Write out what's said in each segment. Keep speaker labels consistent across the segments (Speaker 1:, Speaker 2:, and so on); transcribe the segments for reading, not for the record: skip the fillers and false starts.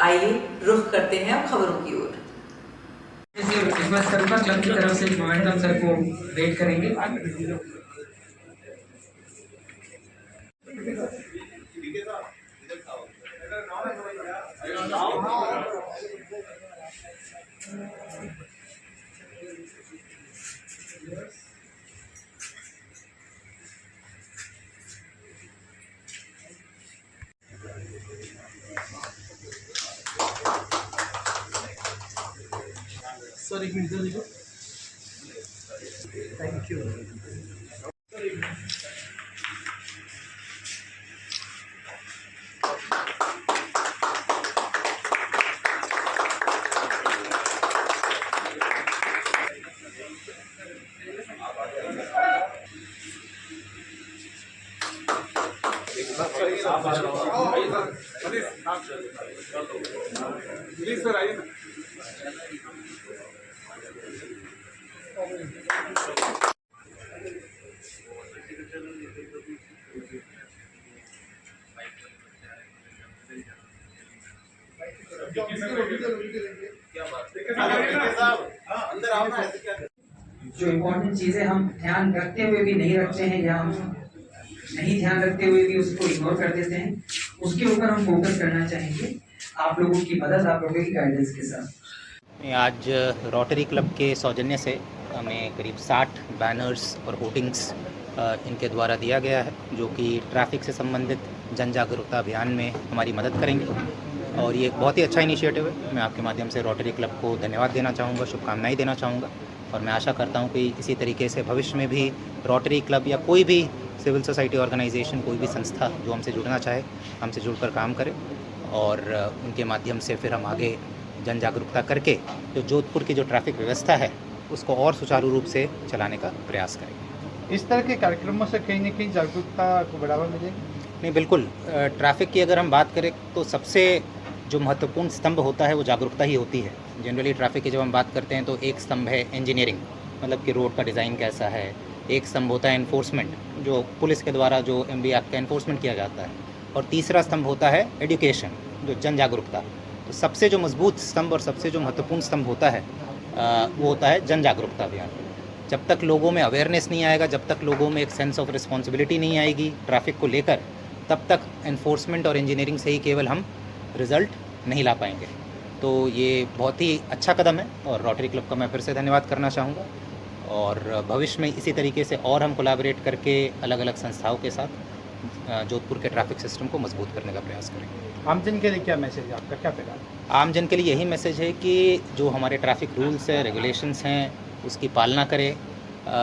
Speaker 1: आइए रुख करते हैं अब खबरों की ओर।
Speaker 2: इस बार सर्फा क्लब की तरफ से मोमेंटम सर को वेट करेंगे।
Speaker 3: सर एक मिनट दीजिए। Thank you. प्लीज सर आइए।
Speaker 2: जो इम्पोर्टेंट चीजें हम ध्यान रखते हुए भी नहीं रखते हैं या हम नहीं ध्यान रखते हुए भी उसको इग्नोर कर देते हैं, उसके ऊपर हम फोकस करना चाहेंगे आप लोगों की मदद, आप लोगों की गाइडेंस के साथ।
Speaker 4: आज रोटरी क्लब के सौजन्य से हमें करीब 60 बैनर्स और होर्डिंग्स इनके द्वारा दिया गया है, जो कि ट्रैफिक से संबंधित जन जागरूकता अभियान में हमारी मदद करेंगे। और ये एक बहुत ही अच्छा इनिशिएटिव है। मैं आपके माध्यम से रोटरी क्लब को धन्यवाद देना चाहूँगा, शुभकामनाएं देना चाहूँगा। और मैं आशा करता हूँ कि इसी तरीके से भविष्य में भी रोटरी क्लब या कोई भी सिविल सोसाइटी ऑर्गेनाइजेशन, कोई भी संस्था जो हमसे जुड़ना चाहे, हमसे जुड़कर काम करे और उनके माध्यम से फिर हम आगे जन जागरूकता करके जो जोधपुर की जो ट्रैफिक व्यवस्था है उसको और सुचारू रूप से चलाने का प्रयास करेंगे।
Speaker 3: इस तरह के कार्यक्रमों से कहीं न कहीं जागरूकता को बढ़ावा मिलेगा?
Speaker 4: नहीं, बिल्कुल। ट्रैफिक की अगर हम बात करें तो सबसे जो महत्वपूर्ण स्तंभ होता है वो जागरूकता ही होती है। जनरली ट्रैफिक की जब हम बात करते हैं तो एक स्तंभ है इंजीनियरिंग, मतलब कि रोड का डिज़ाइन कैसा है। एक स्तंभ होता है एनफोर्समेंट, जो पुलिस के द्वारा जो MB एक्ट का एनफोर्समेंट किया जाता है। और तीसरा स्तंभ होता है एजुकेशन, जो जन जागरूकता। तो सबसे जो मजबूत स्तंभ और सबसे जो महत्वपूर्ण स्तंभ होता है वो होता है जन जागरूकता अभियान। जब तक लोगों में अवेयरनेस नहीं आएगा, जब तक लोगों में एक सेंस ऑफ रिस्पॉन्सिबिलिटी नहीं आएगी ट्रैफिक को लेकर, तब तक एनफोर्समेंट और इंजीनियरिंग से ही केवल हम रिज़ल्ट नहीं ला पाएंगे। तो ये बहुत ही अच्छा कदम है और रोटरी क्लब का मैं फिर से धन्यवाद करना चाहूँगा। और भविष्य में इसी तरीके से और हम कोलैबोरेट करके अलग अलग संस्थाओं के साथ जोधपुर के ट्रैफिक सिस्टम को मजबूत करने का प्रयास करेंगे।
Speaker 3: आमजन के लिए क्या मैसेज है आपका, क्या पैगाम?
Speaker 4: आमजन के लिए यही मैसेज है कि जो हमारे ट्रैफिक रूल्स हैं, रेगुलेशंस हैं, उसकी पालना करें।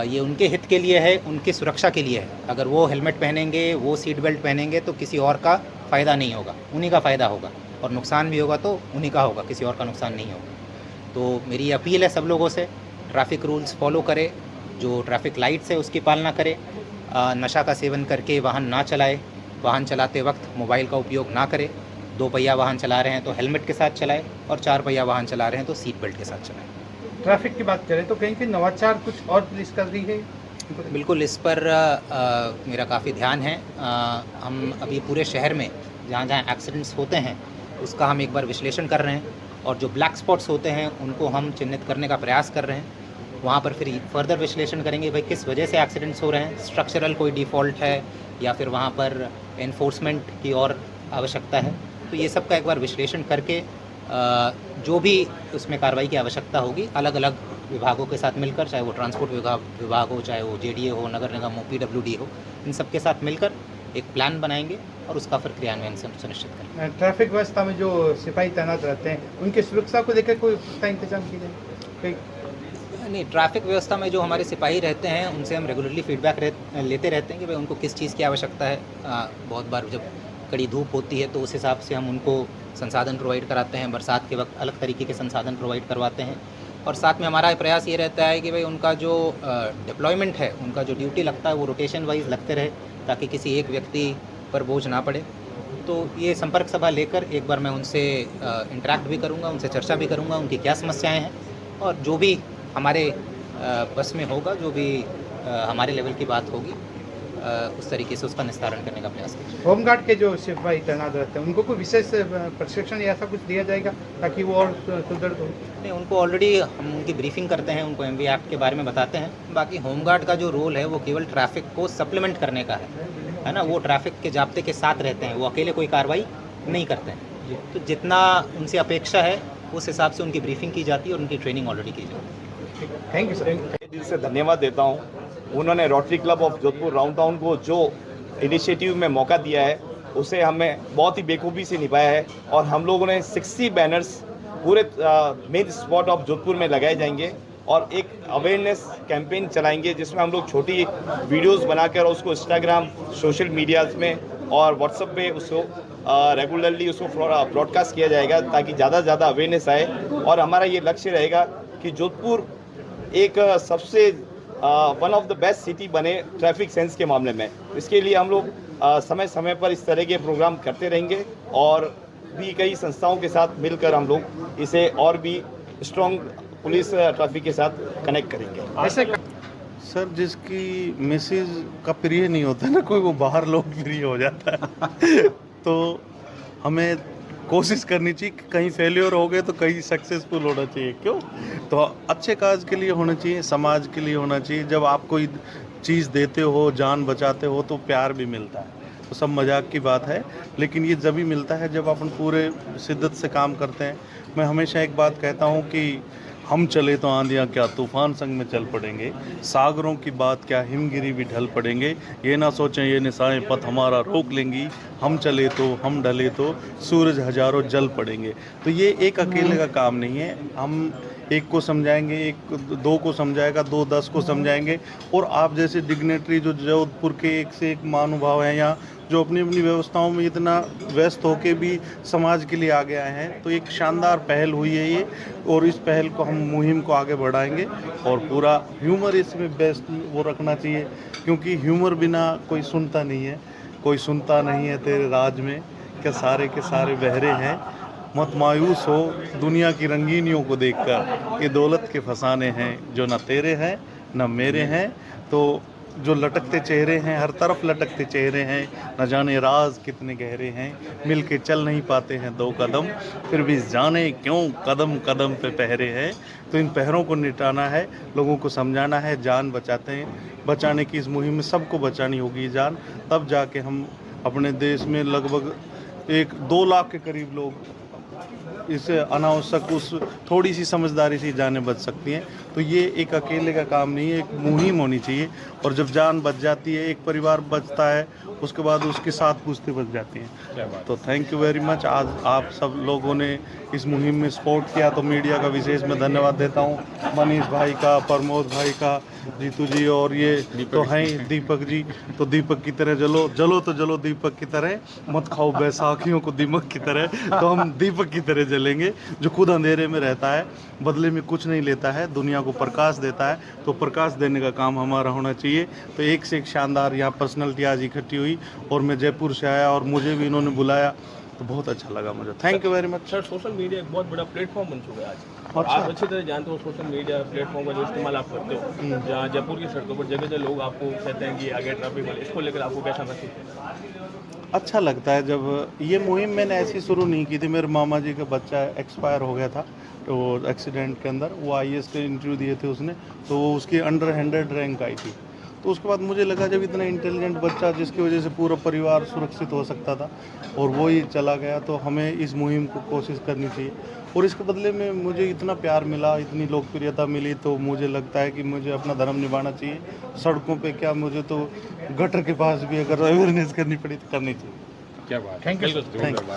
Speaker 4: ये उनके हित के लिए है, उनकी सुरक्षा के लिए है। अगर वो हेलमेट पहनेंगे, वो सीट बेल्ट पहनेंगे तो किसी और का फ़ायदा नहीं होगा, उन्हीं का फ़ायदा होगा। और नुकसान भी होगा तो उन्हीं का होगा, किसी और का नुकसान नहीं होगा। तो मेरी अपील है सब लोगों से, ट्रैफिक रूल्स फॉलो करें, जो ट्रैफिक लाइट्स है उसकी पालना करें, नशा का सेवन करके वाहन ना चलाए, वाहन चलाते वक्त मोबाइल का उपयोग ना करें, 2 पहिया वाहन चला रहे हैं तो हेलमेट के साथ चलाएं और 4 पहिया वाहन चला रहे हैं तो सीट बेल्ट के साथ चलाएं।
Speaker 3: ट्रैफिक की बात करें तो कहीं कहीं नवाचार कुछ और पुलिस कर रही है?
Speaker 4: बिल्कुल, इस पर मेरा काफ़ी ध्यान है। हम अभी पूरे शहर में जहाँ जहाँ एक्सीडेंट्स होते हैं उसका हम एक बार विश्लेषण कर रहे हैं और जो ब्लैक स्पॉट्स होते हैं उनको हम चिन्हित करने का प्रयास कर रहे हैं। वहाँ पर फिर फर्दर विश्लेषण करेंगे भाई किस वजह से एक्सीडेंट्स हो रहे हैं, स्ट्रक्चरल कोई डिफ़ॉल्ट है या फिर वहाँ पर एनफोर्समेंट की और आवश्यकता है। तो ये सब का एक बार विश्लेषण करके जो भी उसमें कार्रवाई की आवश्यकता होगी अलग अलग विभागों के साथ मिलकर, चाहे वो ट्रांसपोर्ट विभाग हो, चाहे वो JDA हो, नगर निगम हो, PWD हो, इन सब के साथ मिलकर एक प्लान बनाएंगे और उसका फिर क्रियान्वयन सुनिश्चित करेंगे।
Speaker 3: ट्रैफिक व्यवस्था में जो सिपाही तैनात रहते हैं उनकी सुरक्षा को लेकर कोई पुख्ता इंतजाम किए जाए?
Speaker 4: नहीं, ट्रैफिक व्यवस्था में जो हमारे सिपाही रहते हैं उनसे हम रेगुलरली फीडबैक लेते रहते हैं कि भाई उनको किस चीज़ की आवश्यकता है। बहुत बार जब कड़ी धूप होती है तो उस हिसाब से हम उनको संसाधन प्रोवाइड कराते हैं। बरसात के वक्त अलग तरीके के संसाधन प्रोवाइड करवाते हैं। और साथ में हमारा प्रयास ये रहता है कि भाई उनका जो डिप्लॉयमेंट है, उनका जो ड्यूटी लगता है वो रोटेशन वाइज लगते रहे, ताकि किसी एक व्यक्ति पर बोझ ना पड़े। तो ये संपर्क सभा लेकर एक बार मैं उनसे इंटरेक्ट भी करूँगा, उनसे चर्चा भी करूँगा, उनकी क्या समस्याएँ हैं और जो भी हमारे बस में होगा, जो भी हमारे लेवल की बात होगी उस तरीके से उसका निस्तारण करने का प्रयास करेंगे।
Speaker 3: होमगार्ड के जो सिपाही तैनात रहते हैं उनको कोई विशेष प्रशिक्षण या ऐसा कुछ दिया जाएगा ताकि वो और सुदृढ़ हो?
Speaker 4: नहीं, उनको ऑलरेडी हम उनकी ब्रीफिंग करते हैं, उनको MV एक्ट के बारे में बताते हैं। बाकी होमगार्ड का जो रोल है वो केवल ट्रैफिक को सप्लीमेंट करने का है ना। वो ट्रैफिक के जाब्ते के साथ रहते हैं, वो अकेले कोई कार्रवाई नहीं करते हैं। तो जितना उनसे अपेक्षा है उस हिसाब से उनकी ब्रीफिंग की जाती है और उनकी ट्रेनिंग ऑलरेडी की जाती है।
Speaker 3: Thank you sir.
Speaker 5: दिल से धन्यवाद देता हूँ। उन्होंने rotary club of Jodhpur round town को जो इनिशिएटिव में मौका दिया है उसे हमें बहुत ही बेखूबी से निभाया है और हम लोगों ने 60 बैनर्स पूरे मेन स्पॉट ऑफ जोधपुर में लगाए जाएंगे और एक अवेयरनेस कैंपेन चलाएंगे जिसमें हम लोग छोटी वीडियोस बनाकर उसको इंस्टाग्राम, सोशल मीडियाज़ में और व्हाट्सएप पे उसको रेगुलरली उसको ब्रॉडकास्ट किया जाएगा ताकि ज़्यादा से ज़्यादा अवेयरनेस आए। और हमारा ये लक्ष्य रहेगा कि जोधपुर एक सबसे one of the best city बने ट्रैफिक सेंस के मामले में। इसके लिए हम लोग समय समय पर इस तरह के प्रोग्राम करते रहेंगे और भी कई संस्थाओं के साथ मिलकर हम लोग इसे और भी स्ट्रॉन्ग पुलिस ट्रैफिक के साथ कनेक्ट करेंगे।
Speaker 3: ऐसे
Speaker 6: सर, जिसकी मिसेज का प्रिय नहीं होता ना कोई, वो बाहर लोग प्रिय हो जाता है तो हमें कोशिश करनी चाहिए कि कहीं फेलियर हो गए तो कहीं सक्सेसफुल होना चाहिए। क्यों? तो अच्छे काज के लिए होना चाहिए, समाज के लिए होना चाहिए। जब आप कोई चीज़ देते हो, जान बचाते हो तो प्यार भी मिलता है। तो सब मजाक की बात है, लेकिन ये जब भी मिलता है जब अपन पूरे शिद्दत से काम करते हैं। मैं हमेशा एक बात कहता हूँ कि हम चले तो आंधियाँ क्या तूफान संग में चल पड़ेंगे, सागरों की बात क्या हिमगिरी भी ढल पड़ेंगे। ये ना सोचें ये निशाएं पथ हमारा रोक लेंगी, हम चले तो हम ढले तो सूरज हजारों जल पड़ेंगे। तो ये एक अकेले का काम नहीं है। हम एक को समझाएंगे, एक दो को समझाएगा, 2-10 को समझाएंगे। और आप जैसे डिग्नेटरी जो जोधपुर के एक से एक महानुभाव हैं यहाँ, जो अपनी अपनी व्यवस्थाओं में इतना व्यस्त होके भी समाज के लिए आगे आए हैं, तो एक शानदार पहल हुई है ये। और इस पहल को हम मुहिम को आगे बढ़ाएंगे और पूरा ह्यूमर इसमें बेस्ट वो रखना चाहिए, क्योंकि ह्यूमर बिना कोई सुनता नहीं है। कोई सुनता नहीं है तेरे राज में, क्या सारे के सारे बहरे हैं। मत मायूस हो दुनिया की रंगीनियों को देखकर, ये दौलत के फसाने हैं जो न तेरे हैं न मेरे हैं। तो जो लटकते चेहरे हैं, हर तरफ लटकते चेहरे हैं, न जाने राज कितने गहरे हैं। मिल के चल नहीं पाते हैं 2 कदम, फिर भी जाने क्यों कदम कदम पे पहरे हैं। तो इन पहरों को निटाना है, लोगों को समझाना है। जान बचाने की इस मुहिम में सबको बचानी होगी जान, तब जाके हम अपने देश में लगभग 1-2 लाख के करीब लोग इससे अनावश्यक उस थोड़ी सी समझदारी से जानें बच सकती हैं। तो ये एक अकेले का काम नहीं है, एक मुहिम होनी चाहिए। और जब जान बच जाती है, एक परिवार बचता है, उसके बाद उसके साथ पूछते बच जाती हैं। तो थैंक यू वेरी मच। आज आप सब लोगों ने इस मुहिम में सपोर्ट किया, तो मीडिया का विशेष मैं धन्यवाद देता हूँ। मनीष भाई का, प्रमोद भाई का, जीतू जी, और ये तो हैं दीपक जी। तो दीपक की तरह जलो तो जलो दीपक की तरह, मत खाओ बैसाखियों को दीमक की तरह। तो हम दीपक की तरह जलेंगे, जो खुद अंधेरे में रहता है, बदले में कुछ नहीं लेता है, दुनिया को प्रकाश देता है। तो प्रकाश देने का काम हमारा होना चाहिए। तो एक से एक शानदार यहाँ पर्सनैलिटी आज इकट्ठी हुई और मैं जयपुर से आया और मुझे भी इन्होंने बुलाया, तो बहुत अच्छा लगा मुझे। Thank you very much.
Speaker 7: Sir, social media एक बहुत बड़ा प्लेटफॉर्म बन चुका है आज।
Speaker 6: अच्छा।
Speaker 7: आप अच्छी तरह जानते हो सोशल मीडिया प्लेटफॉर्म का जो इस्तेमाल आप करते हो, जहाँ जयपुर की सड़कों पर जगह जगह लोग आपको कहते हैं कि आगे ट्रैफिक वाले, इसको लेकर आपको कैसा महसूस है?
Speaker 6: अच्छा लगता है। जब ये मुहिम मैंने ऐसी शुरू नहीं की थी, मेरे मामा जी का बच्चा एक्सपायर हो गया था तो एक्सीडेंट के अंदर, वो IAS के इंटरव्यू दिए थे उसने, तो वो उसकी अंडर 100 रैंक आई थी। तो उसके बाद मुझे लगा जब इतना इंटेलिजेंट बच्चा जिसकी वजह से पूरा परिवार सुरक्षित हो सकता था और वो ही चला गया, तो हमें इस मुहिम को कोशिश करनी चाहिए। और इसके बदले में मुझे इतना प्यार मिला, इतनी लोकप्रियता मिली, तो मुझे लगता है कि मुझे अपना धर्म निभाना चाहिए। सड़कों पे क्या, मुझे तो गटर के पास भी अगर अवेयरनेस करनी पड़ी तो करनी चाहिए।
Speaker 7: क्या बात,
Speaker 3: थैंक यू।
Speaker 6: Thank you.